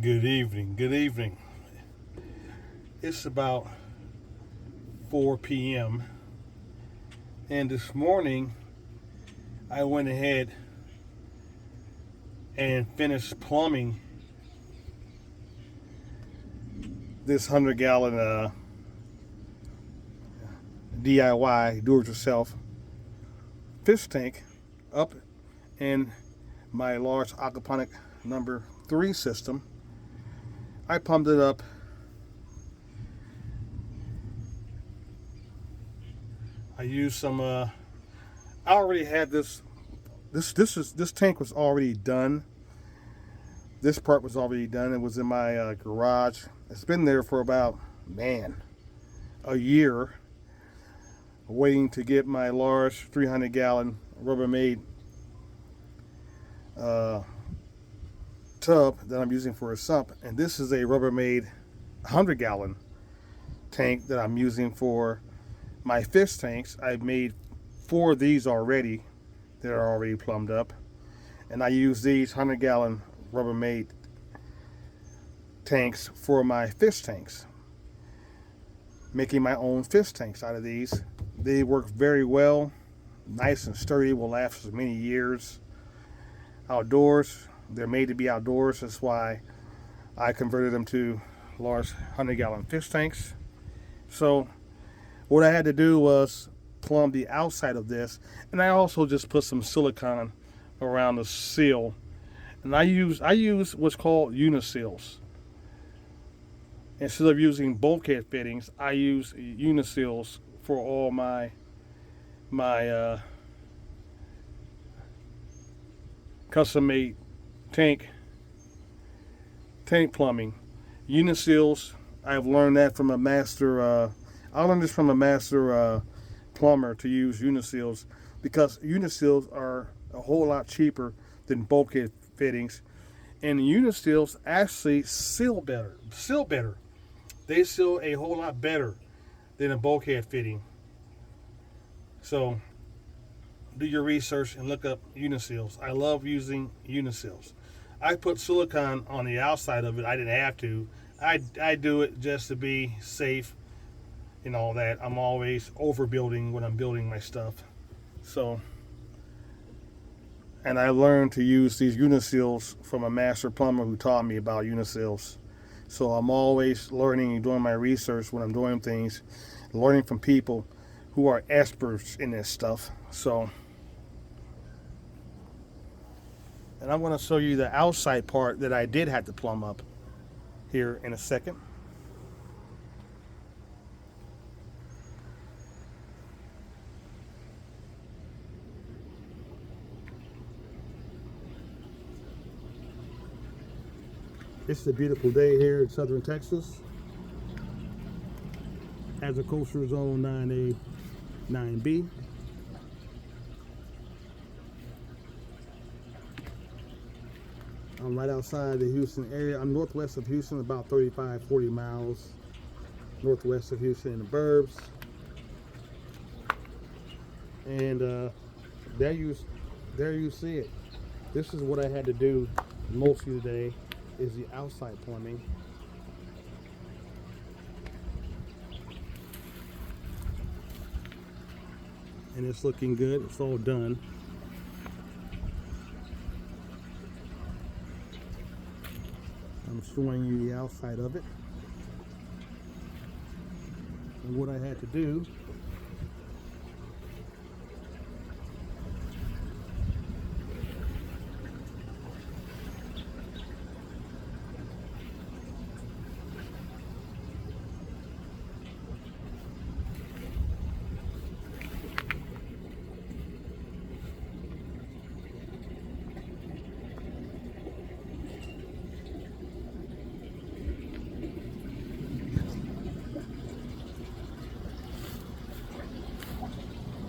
Good evening. Good evening. It's about 4 p.m. and this morning I went ahead and finished plumbing this 100-gallon DIY do-it-yourself fish tank up in my large aquaponic number 3 system. I pumped it up. I used some. I already had this. This tank was already done. This part was already done. It was in my garage. It's been there for about a year, waiting to get my large 300-gallon Rubbermaid tub that I'm using for a sump, and this is a Rubbermaid 100-gallon tank that I'm using for my fish tanks. I've made 4 of these already that are already plumbed up, and I use these 100-gallon Rubbermaid tanks for my fish tanks, making my own fish tanks out of these. They work very well, nice and sturdy, will last for many years outdoors. They're made to be outdoors. That's why I converted them to large 100-gallon fish tanks. So what I had to do was plumb the outside of this, and I also just put some silicone around the seal. And I use what's called uniseals. Instead of using bulkhead fittings, I use uniseals for all my custom-made tank plumbing. Uniseals, I've learned that from a master. I learned this from a master plumber to use uniseals, because uniseals are a whole lot cheaper than bulkhead fittings, and uniseals actually seal better. They seal a whole lot better than a bulkhead fitting. So do your research and look up uniseals. I love using uniseals. I put silicone on the outside of it. I didn't have to. I do it just to be safe and all that. I'm always overbuilding when I'm building my stuff. So, and I learned to use these uniseals from a master plumber who taught me about uniseals. So I'm always learning and doing my research when I'm doing things, learning from people who are experts in this stuff. So, and I'm going to show you the outside part that I did have to plumb up here in a second. It's a beautiful day here in southern Texas. Agriculture Zone 9A, 9B. I'm right outside the Houston area. I'm northwest of Houston, about 35-40 miles northwest of Houston in the burbs. And there you see it. This is what I had to do mostly today, is the outside plumbing. And it's looking good. It's all done. I'm showing you the outside of it. And what I had to do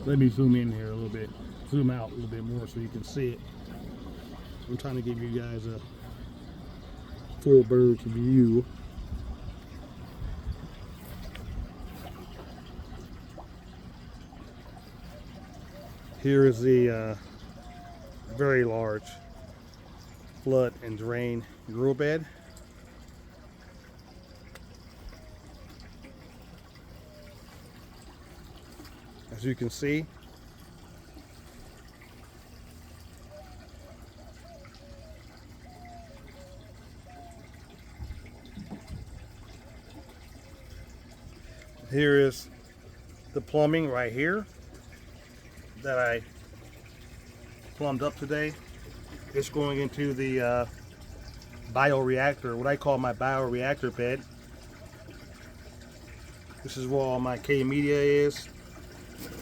let me zoom in here a little bit, zoom out a little bit more so you can see it. I'm trying to give you guys a full bird's view. Here is the very large flood and drain grow bed. as you can see. Here is the plumbing right here that I plumbed up today. It's going into the bioreactor, what I call my bioreactor bed. This is where all my K media is.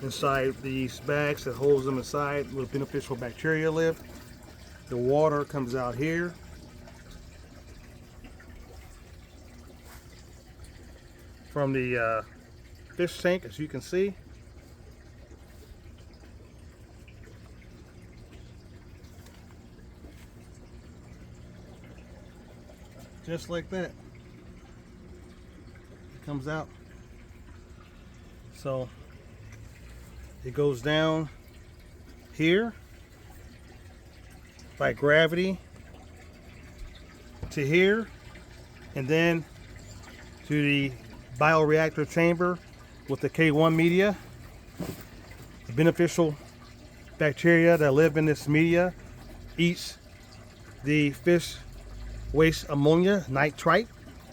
Inside these bags that holds them inside where beneficial bacteria live. The water comes out here. From the fish tank, as you can see. Just like that. It comes out. So it goes down here by gravity to here, and then to the bioreactor chamber with the K1 media. The beneficial bacteria that live in this media eats the fish waste ammonia, nitrite,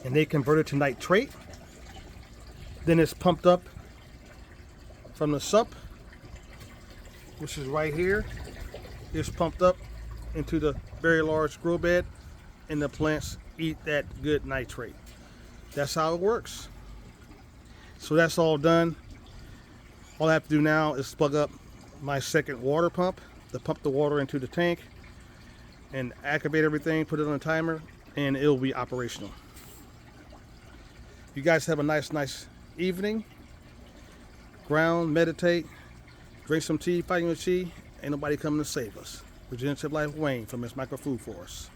and they convert it to nitrate. Then it's pumped up from the sump, which is right here. It's pumped up into the very large grow bed, and the plants eat that good nitrate. That's how it works. So that's all done. All I have to do now is plug up my second water pump to pump the water into the tank and activate everything, put it on a timer, and it'll be operational. You guys have a nice evening. Ground, meditate, drink some tea, fighting with tea. Ain't nobody coming to save us. Regenerative Life Wayne from Miss Micro Food Force.